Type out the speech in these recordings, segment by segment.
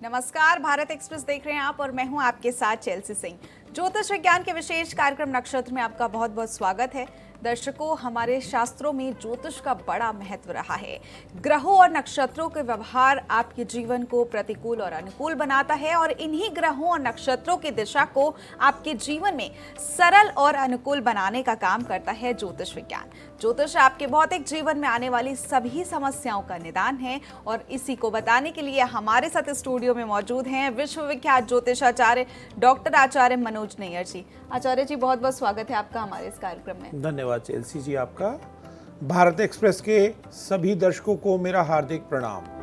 नमस्कार, भारत एक्सप्रेस देख रहे हैं आप और मैं हूं आपके साथ चेल्सी सिंह। ज्योतिष विज्ञान के विशेष कार्यक्रम नक्षत्र में आपका बहुत बहुत स्वागत है। दर्शकों, हमारे शास्त्रों में ज्योतिष का बड़ा महत्व रहा है। ग्रहों और नक्षत्रों के व्यवहार आपके जीवन को प्रतिकूल और अनुकूल बनाता है और इन्हीं ग्रहों और नक्षत्रों की दिशा को आपके जीवन में सरल और अनुकूल बनाने का काम करता है ज्योतिष विज्ञान। ज्योतिष आपके भौतिक जीवन में आने वाली सभी समस्याओं का निदान है और इसी को बताने के लिए हमारे साथ स्टूडियो में मौजूद हैं विश्वविख्यात ज्योतिषाचार्य डॉक्टर आचार्य मनोज नैयर जी। आचार्य जी, बहुत बहुत स्वागत है आपका हमारे इस कार्यक्रम में। धन्यवाद चेल्सी जी आपका। भारत एक्सप्रेस के सभी दर्शकों को मेरा हार्दिक प्रणाम।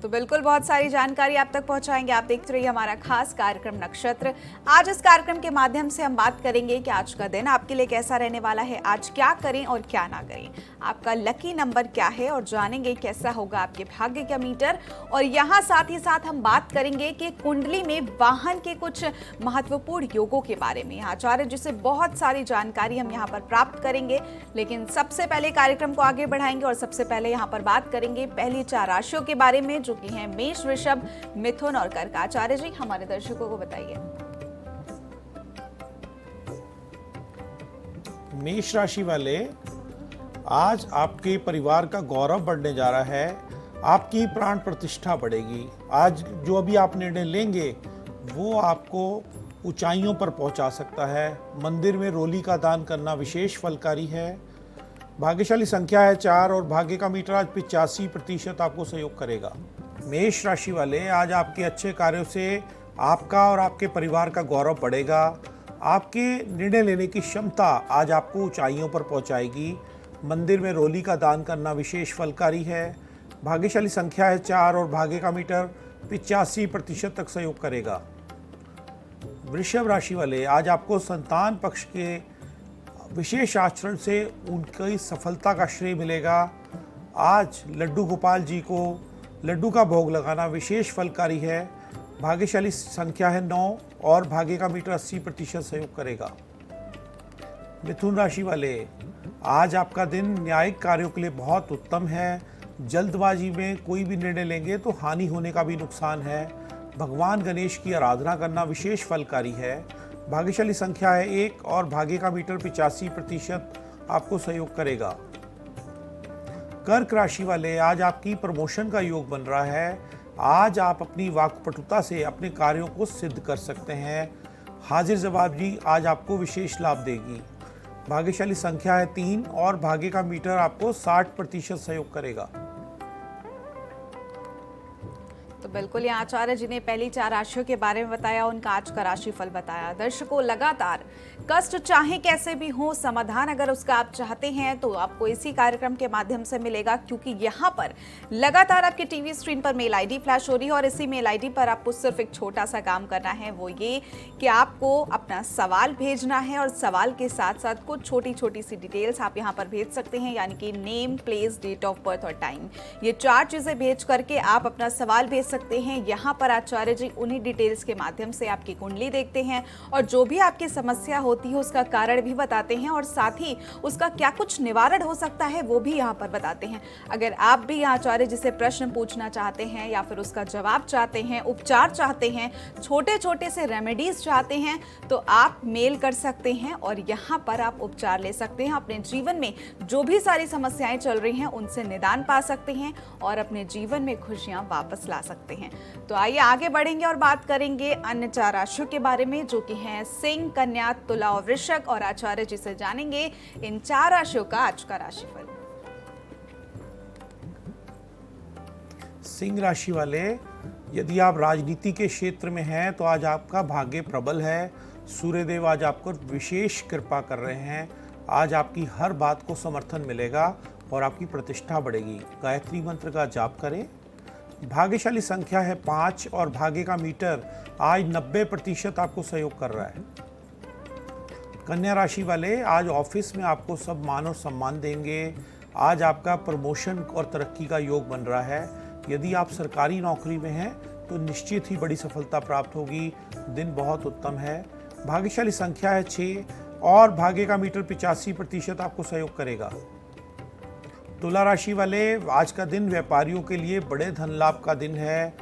तो बिल्कुल बहुत सारी जानकारी आप तक पहुंचाएंगे। आप देखते रहिए हमारा खास कार्यक्रम नक्षत्र। आज इस कार्यक्रम के माध्यम से हम बात करेंगे कि आज का दिन आपके लिए कैसा रहने वाला है, आज क्या करें और क्या ना करें, आपका लकी नंबर क्या है और जानेंगे कैसा होगा आपके भाग्य का मीटर। और यहाँ साथ ही साथ हम बात करेंगे कि कुंडली में वाहन के कुछ महत्वपूर्ण योगों के बारे में। आचार्य जी से बहुत सारी जानकारी हम यहाँ पर प्राप्त करेंगे, लेकिन सबसे पहले कार्यक्रम को आगे बढ़ाएंगे और सबसे पहले यहाँ पर बात करेंगे पहली 4 राशियों के बारे में, जो कि हैं मेष, वृषभ, मिथुन और कर्क। आचार्य जी, हमारे दर्शकों को बताइए। मेष राशि वाले, आज आपके परिवार का गौरव बढ़ने जा रहा है, आपकी प्राण प्रतिष्ठा बढ़ेगी। आज जो अभी आप निर्णय लेंगे वो आपको ऊंचाइयों पर पहुंचा सकता है। मंदिर में रोली का दान करना विशेष फलकारी है। भाग्यशाली संख्या है 4 और भाग्य का मीटर आज 85% आपको सहयोग करेगा। मेष राशि वाले, आज आपके अच्छे कार्यों से आपका और आपके परिवार का गौरव बढ़ेगा। आपके निर्णय लेने की क्षमता आज आपको ऊंचाइयों पर पहुंचाएगी। मंदिर में रोली का दान करना विशेष फलकारी है। भाग्यशाली संख्या है 4 और भाग्य का मीटर 85% तक सहयोग करेगा। वृषभ राशि वाले, आज आपको संतान पक्ष के विशेष आचरण से उनकी सफलता का श्रेय मिलेगा। आज लड्डू गोपाल जी को लड्डू का भोग लगाना विशेष फलकारी है। भाग्यशाली संख्या है 9 और भाग्य का मीटर 80% सहयोग करेगा। मिथुन राशि वाले, आज आपका दिन न्यायिक कार्यों के लिए बहुत उत्तम है। जल्दबाजी में कोई भी निर्णय लेंगे तो हानि होने का भी नुकसान है। भगवान गणेश की आराधना करना विशेष फलकारी है। भाग्यशाली संख्या है 1 और भाग्य का मीटर 85% आपको सहयोग करेगा। कर्क राशि वाले, आज आपकी प्रमोशन का योग बन रहा है। आज आप अपनी वाक्पटुता से अपने कार्यों को सिद्ध कर सकते हैं। हाजिर जवाबी आज आपको विशेष लाभ देगी। भाग्यशाली संख्या है 3 और भाग्य का मीटर आपको 60% सहयोग करेगा। तो बिल्कुल, यहाँ आचार्य जी ने पहली 4 राशियों के बारे में बताया, उनका आज का राशिफल बताया। दर्शकों, लगातार कष्ट चाहे कैसे भी हो, समाधान अगर उसका आप चाहते हैं तो आपको इसी कार्यक्रम के माध्यम से मिलेगा, क्योंकि यहाँ पर लगातार आपके टीवी स्क्रीन पर मेल आईडी फ्लैश हो रही है और इसी मेल आईडी पर आपको सिर्फ एक छोटा सा काम करना है। वो ये कि आपको अपना सवाल भेजना है और सवाल के साथ साथ कुछ छोटी छोटी सी डिटेल्स आप यहाँ पर भेज सकते हैं, यानी कि name, place, date of birth और टाइम। ये 4 चीजें भेज करके आप अपना सवाल भेज सकते हैं। यहाँ पर आचार्य जी उन्हीं डिटेल्स के माध्यम से आपकी कुंडली देखते हैं और जो भी आपकी समस्या होती है उसका कारण भी बताते हैं और साथ ही उसका क्या कुछ निवारण हो सकता है वो भी यहाँ पर बताते हैं। अगर आप भी आचार्य जी से प्रश्न पूछना चाहते हैं या फिर उसका जवाब चाहते हैं, उपचार चाहते हैं, छोटे छोटे से रेमेडीज चाहते हैं, तो आप मेल कर सकते हैं और यहाँ पर आप उपचार ले सकते हैं। अपने जीवन में जो भी सारी समस्याएं चल रही हैं उनसे निदान पा सकते हैं और अपने जीवन में खुशियां वापस ला सकते हैं। तो आइए आगे बढ़ेंगे और बात करेंगे अन्य 4 राशियों के बारे में, जो कि हैं सिंह, कन्या, तुला और वृश्चिक। और आचार्य जी से जानेंगे इन 4 राशियों का आज का राशिफल। सिंह राशि वाले, यदि आप राजनीति के क्षेत्र में हैं तो आज आपका भाग्य प्रबल है। सूर्यदेव आज आपको विशेष कृपा कर रहे हैं। आज आपकी हर बात को समर्थन मिलेगा और आपकी प्रतिष्ठा बढ़ेगी। गायत्री मंत्र का जाप करें। भाग्यशाली संख्या है 5 और भाग्य का मीटर आज 90% आपको सहयोग कर रहा है। कन्या राशि वाले, आज ऑफिस में आपको सब मान और सम्मान देंगे। आज आपका प्रमोशन और तरक्की का योग बन रहा है। यदि आप सरकारी नौकरी में हैं तो निश्चित ही बड़ी सफलता प्राप्त होगी। दिन बहुत उत्तम है। भाग्यशाली संख्या है 6 और भाग्य का मीटर 85% आपको सहयोग करेगा। तुला राशि वाले, आज का दिन व्यापारियों के लिए बड़े धन लाभ का दिन है।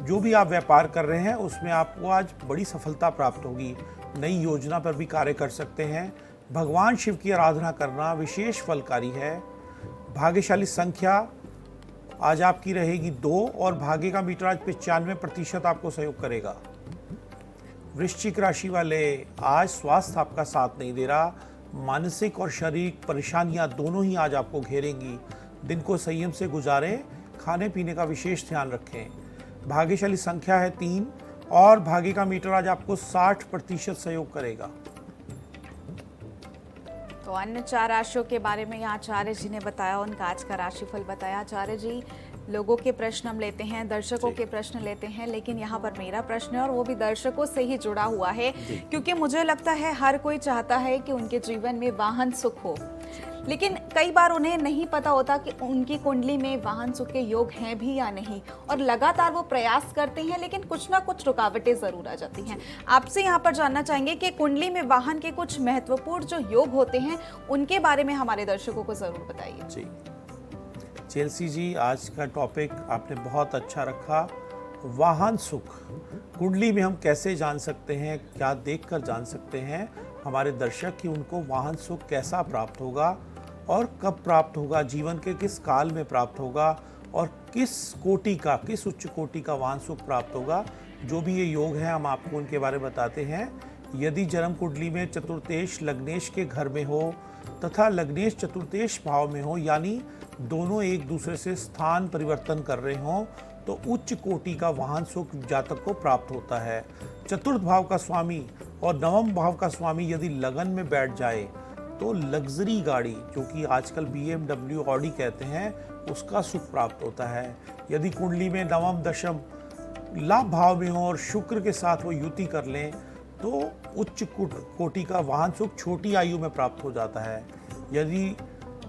जो भी आप व्यापार कर रहे हैं उसमें आपको आज बड़ी सफलता प्राप्त होगी। नई योजना पर भी कार्य कर सकते हैं। भगवान शिव की आराधना करना विशेष फलकारी है। भाग्यशाली संख्या आज आपकी रहेगी 2 और भाग्य का मीटर आज 95% आपको सहयोग करेगा। वृश्चिक राशि वाले, आज स्वास्थ्य आपका साथ नहीं दे रहा। मानसिक और शारीरिक परेशानियां दोनों ही आज आपको घेरेंगी। दिन को संयम से गुजारें। खाने पीने का विशेष ध्यान रखें। भाग्यशाली संख्या है 3 और भाग्य का मीटर आज आपको 60% सहयोग करेगा। तो अन्य 4 राशियों के बारे में यहाँ आचार्य जी ने बताया, उनका आज का राशिफल बताया। आचार्य जी, लोगों के प्रश्न हम लेते हैं, दर्शकों के प्रश्न लेते हैं, लेकिन यहाँ पर मेरा प्रश्न है और वो भी दर्शकों से ही जुड़ा हुआ है, क्योंकि मुझे लगता है हर कोई चाहता है कि उनके जीवन में वाहन सुख हो, लेकिन कई बार उन्हें नहीं पता होता कि उनकी कुंडली में वाहन सुख के योग हैं भी या नहीं, और लगातार वो प्रयास करते हैं लेकिन कुछ ना कुछ रुकावटें जरूर आ जाती हैं। आपसे यहाँ पर जानना चाहेंगे कि कुंडली में वाहन के कुछ महत्वपूर्ण जो योग होते हैं उनके बारे में हमारे दर्शकों को जरूर बताइए। जी चेल्सी जी, आज का टॉपिक आपने बहुत अच्छा रखा। वाहन सुख कुंडली में हम कैसे जान सकते हैं, क्या देखकर जान सकते हैं हमारे दर्शक कि उनको वाहन सुख कैसा प्राप्त होगा और कब प्राप्त होगा, जीवन के किस काल में प्राप्त होगा और किस उच्च कोटि का वाहन सुख प्राप्त होगा। जो भी ये योग है हम आपको उनके बारे में बताते हैं। यदि जन्म कुंडली में चतुर्थेश लग्नेश के घर में हो तथा लग्नेश चतुर्थेश भाव में हो, यानी दोनों एक दूसरे से स्थान परिवर्तन कर रहे हों, तो उच्च कोटि का वाहन सुख जातक को प्राप्त होता है। चतुर्थ भाव का स्वामी और नवम भाव का स्वामी यदि लगन में बैठ जाए तो लग्जरी गाड़ी, जो कि आजकल BMW ऑडी कहते हैं, उसका सुख प्राप्त होता है। यदि कुंडली में नवम दशम लाभ भाव में हो और शुक्र के साथ वो युति कर लें तो उच्च कोटि का वाहन सुख छोटी आयु में प्राप्त हो जाता है। यदि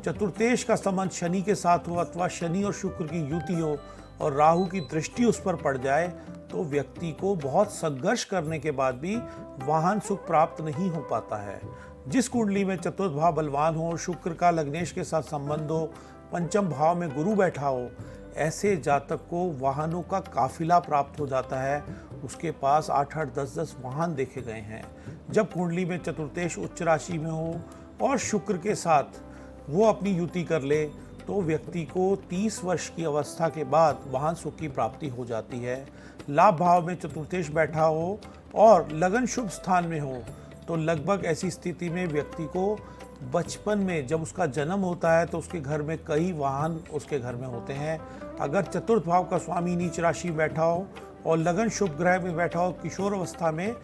चतुर्थेश का संबंध शनि के साथ हो अथवा शनि और शुक्र की युति हो और राहु की दृष्टि उस पर पड़ जाए तो व्यक्ति को बहुत संघर्ष करने के बाद भी वाहन सुख प्राप्त नहीं हो पाता है। जिस कुंडली में चतुर्थ भाव बलवान हो, शुक्र का लग्नेश के साथ संबंध हो, पंचम भाव में गुरु बैठा हो, ऐसे जातक को वाहनों का काफिला प्राप्त हो जाता है। उसके पास 8-8, 10-10 वाहन देखे गए हैं। जब कुंडली में चतुर्थेश उच्च राशि में हो और शुक्र के साथ वो अपनी युति कर ले तो व्यक्ति को 30 वर्ष की अवस्था के बाद वाहन सुख की प्राप्ति हो जाती है। लाभ भाव में चतुर्थेश बैठा हो और लगन शुभ स्थान में हो तो लगभग ऐसी स्थिति में व्यक्ति को बचपन में जब उसका जन्म होता है तो उसके घर में कई वाहन उसके घर में होते हैं। अगर चतुर्थ भाव का स्वामी नीच राशि में बैठा हो और लगन शुभ ग्रह में बैठा हो, किशोर अवस्था में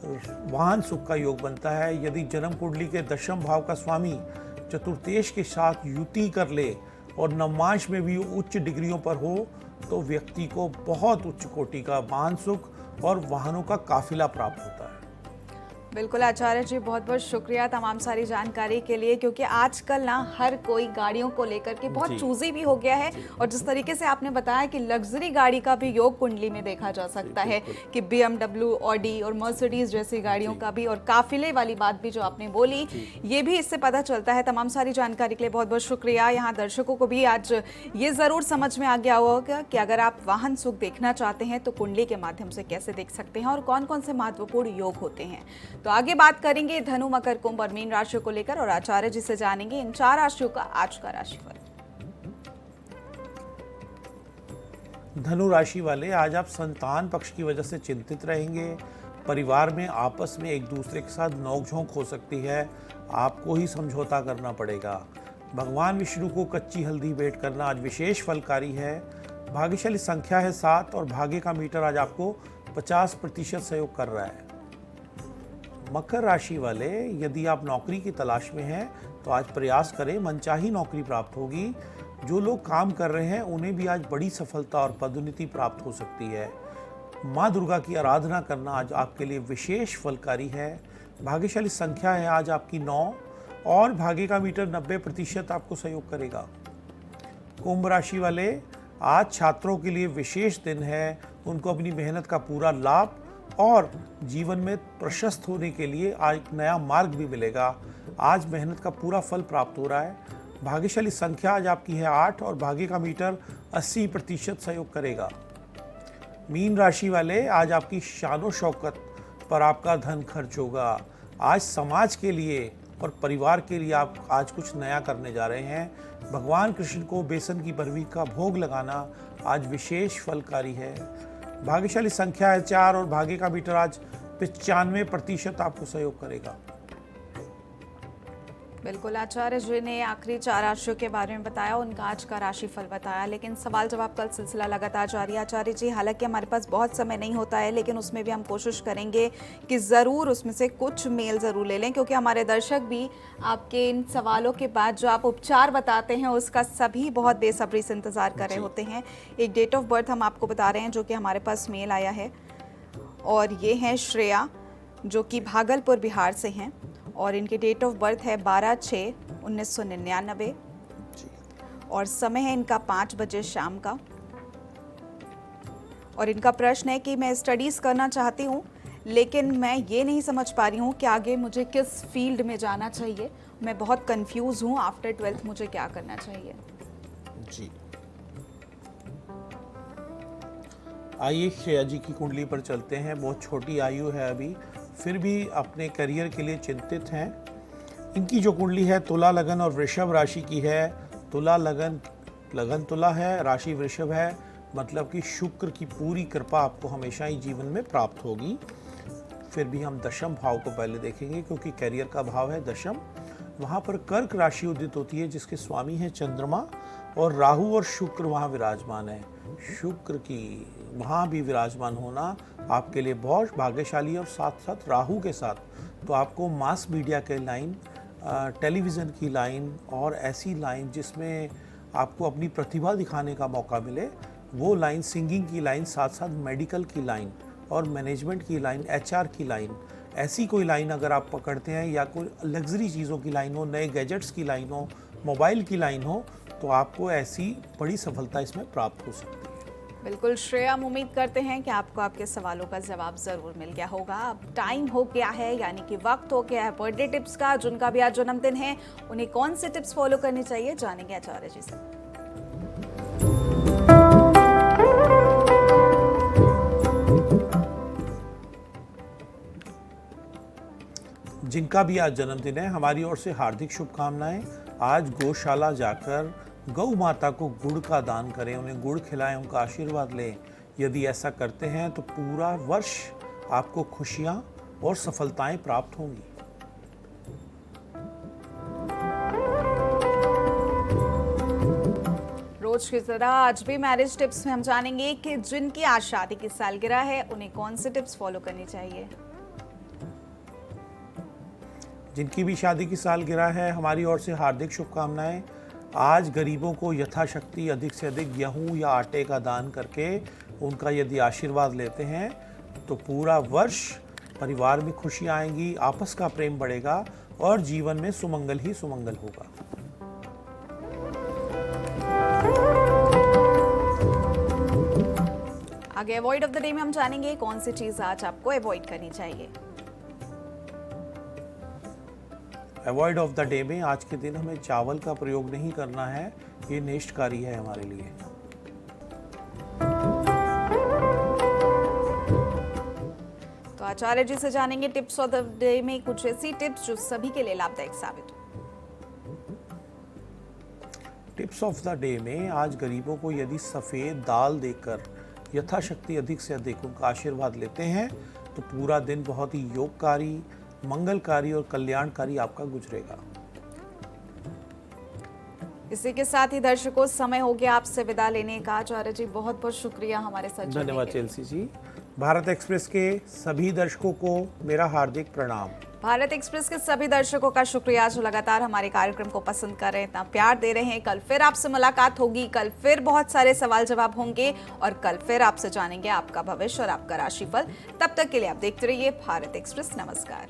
वाहन सुख का योग बनता है। यदि जन्म कुंडली के दशम भाव का स्वामी चतुर्थेश के साथ युति कर ले और नवमांश में भी उच्च डिग्रियों पर हो तो व्यक्ति को बहुत उच्च कोटि का वाहन सुख और वाहनों का काफिला प्राप्त होता है। बिल्कुल आचार्य जी, बहुत बहुत शुक्रिया तमाम सारी जानकारी के लिए, क्योंकि आजकल ना हर कोई गाड़ियों को लेकर के बहुत चूजी भी हो गया है, और जिस तरीके से आपने बताया कि लग्जरी गाड़ी का भी योग कुंडली में देखा जा सकता है कि BMW, ऑडी और मर्सिडीज जैसी गाड़ियों का भी, और काफिले वाली बात भी जो आपने बोली, ये भी इससे पता चलता है। तमाम सारी जानकारी के लिए बहुत बहुत शुक्रिया। यहाँ दर्शकों को भी आज ये जरूर समझ में आ गया होगा कि अगर आप वाहन सुख देखना चाहते हैं तो कुंडली के माध्यम से कैसे देख सकते हैं और कौन कौन से महत्वपूर्ण योग होते हैं। तो आगे बात करेंगे धनु, मकर, कुंभ और मीन राशियों को लेकर, और आचार्य जी से जानेंगे इन 4 राशियों का आज का राशिफल। धनु राशि वाले, आज आप संतान पक्ष की वजह से चिंतित रहेंगे। परिवार में आपस में एक दूसरे के साथ नोकझोंक हो सकती है, आपको ही समझौता करना पड़ेगा। भगवान विष्णु को कच्ची हल्दी भेंट करना आज विशेष फलकारी है। भाग्यशाली संख्या है 7 और भाग्य का मीटर आज आपको 50% सहयोग कर रहा है। मकर राशि वाले, यदि आप नौकरी की तलाश में हैं तो आज प्रयास करें, मनचाही नौकरी प्राप्त होगी। जो लोग काम कर रहे हैं उन्हें भी आज बड़ी सफलता और पदोन्नति प्राप्त हो सकती है। माँ दुर्गा की आराधना करना आज आपके लिए विशेष फलकारी है। भाग्यशाली संख्या है आज आपकी 9 और भाग्य का मीटर 90% आपको सहयोग करेगा। कुंभ राशि वाले, आज छात्रों के लिए विशेष दिन है। उनको अपनी मेहनत का पूरा लाभ और जीवन में प्रशस्त होने के लिए आज एक नया मार्ग भी मिलेगा। आज मेहनत का पूरा फल प्राप्त हो रहा है। भाग्यशाली संख्या आज आपकी है 8 और भाग्य का मीटर 80% सहयोग करेगा। मीन राशि वाले, आज आपकी शानो शौकत पर आपका धन खर्च होगा। आज समाज के लिए और परिवार के लिए आप आज कुछ नया करने जा रहे हैं। भगवान कृष्ण को बेसन की बरवी का भोग लगाना आज विशेष फलकारी है। भाग्यशाली संख्या है 4 और भाग्य का मीटर आज 95% आपको सहयोग करेगा। बिल्कुल, आचार्य जी ने आखिरी 4 राशियों के बारे में बताया, उनका आज का राशिफल बताया, लेकिन सवाल जवाब का सिलसिला लगातार जारी है आचार्य जी। हालांकि हमारे पास बहुत समय नहीं होता है, लेकिन उसमें भी हम कोशिश करेंगे कि ज़रूर उसमें से कुछ मेल ज़रूर ले लें, क्योंकि हमारे दर्शक भी आपके इन सवालों के बाद जो आप उपचार बताते हैं उसका सभी बहुत बेसब्री से इंतज़ार कर रहे होते हैं। एक डेट ऑफ बर्थ हम आपको बता रहे हैं जो कि हमारे पास मेल आया है, और ये हैं श्रेया, जो कि भागलपुर बिहार से हैं, और इनकी डेट ऑफ बर्थ है 12/6/1999 और समय है इनका 5 बजे शाम का। और इनका प्रश्न है कि मैं स्टडीज़ करना चाहती हूँ, लेकिन मैं ये नहीं समझ पा रही हूँ कि आगे मुझे किस फील्ड में जाना चाहिए। मैं बहुत कंफ्यूज हूँ, आफ्टर 12th मुझे क्या करना चाहिए। जी, आइए श्रेया जी की कुंडली पर चलते हैं। बहुत छोटी आयु है अभी, फिर भी अपने करियर के लिए चिंतित हैं। इनकी जो कुंडली है तुला, लगन और वृषभ राशि की है। तुला लगन तुला है, राशि वृषभ है, मतलब कि शुक्र की पूरी कृपा आपको हमेशा ही जीवन में प्राप्त होगी। फिर भी हम दशम भाव को पहले देखेंगे, क्योंकि करियर का भाव है दशम। वहाँ पर कर्क राशि उदित होती है, जिसके स्वामी है चंद्रमा, और राहु और शुक्र वहाँ विराजमान है। शुक्र की वहाँ भी विराजमान होना आपके लिए बहुत भाग्यशाली है। और साथ साथ राहु के साथ तो आपको मास मीडिया के लाइन, टेलीविज़न की लाइन और ऐसी लाइन जिसमें आपको अपनी प्रतिभा दिखाने का मौका मिले, वो लाइन, सिंगिंग की लाइन, साथ साथ मेडिकल की लाइन और मैनेजमेंट की लाइन, HR की लाइन, ऐसी कोई लाइन अगर आप पकड़ते हैं, या कोई लग्जरी चीज़ों की लाइन हो, नए गैजेट्स की लाइन हो, मोबाइल की लाइन हो, तो आपको ऐसी बड़ी सफलता इसमें प्राप्त हो सकती है। बिल्कुल श्रेया, हम उम्मीद करते हैं कि आपको आपके सवालों का जवाब ज़रूर मिल गया होगा। अब टाइम हो गया है, यानी कि वक्त हो गया है बर्थडे टिप्स का। जिनका भी आज जन्मदिन है, उन्हें कौन से टिप्स फॉलो करनी चाहिए, जानेंगे आचार्य जी से। जिनका भी आज जन्मदिन है, हमारी ओर से हार्दिक शुभकामनाएं। आज गौशाला जाकर गौ माता को गुड़ का दान करें, उन्हें गुड़ खिलाएं, उनका आशीर्वाद लें। यदि ऐसा करते हैं तो पूरा वर्ष आपको खुशियां और सफलताएं प्राप्त होंगी। रोज की तरह आज भी मैरिज टिप्स में हम जानेंगे कि जिनकी आज शादी की सालगिरह है, उन्हें कौन से टिप्स फॉलो करनी चाहिए। जिनकी भी शादी की सालगिरह है, हमारी ओर से हार्दिक शुभकामनाएं। आज गरीबों को यथाशक्ति अधिक से अधिक गेहूं या आटे का दान करके उनका यदि आशीर्वाद लेते हैं तो पूरा वर्ष परिवार में खुशियां आएंगी, आपस का प्रेम बढ़ेगा और जीवन में सुमंगल ही सुमंगल होगा। आगे अवॉइड ऑफ द डे में हम जानेंगे कौन सी चीज आज आपको अवॉइड करनी चाहिए। अवॉइड ऑफ द डे में आज के दिन हमें चावल का प्रयोग नहीं करना है, ये नेष्टकारी है हमारे लिए। तो आचार्य जी से जानेंगे टिप्स ऑफ द डे में कुछ ऐसी टिप्स जो सभी के लिए लाभदायक साबित हो। टिप्स ऑफ द डे में आज गरीबों को यदि सफ़ेद दाल देकर यथाशक्ति अधिक से अधिक उनका आशीर्वाद लेते हैं तो पूरा दिन बहुत ही योगकारी, मंगलकारी और कल्याणकारी आपका गुजरेगा। इसी के साथ ही दर्शकों, समय हो गया आपसे विदा लेने का। आचार्य जी बहुत बहुत शुक्रिया हमारे साथ जुड़ने के लिए। धन्यवाद चेल्सी जी। भारत एक्सप्रेस के सभी दर्शकों को मेरा हार्दिक प्रणाम। भारत एक्सप्रेस के सभी दर्शकों का शुक्रिया जो लगातार हमारे कार्यक्रम को पसंद कर रहे हैं, इतना प्यार दे रहे हैं। कल फिर आपसे मुलाकात होगी, कल फिर बहुत सारे सवाल जवाब होंगे और कल फिर आपसे जानेंगे आपका भविष्य और आपका राशिफल। तब तक के लिए आप देखते रहिए भारत एक्सप्रेस। नमस्कार।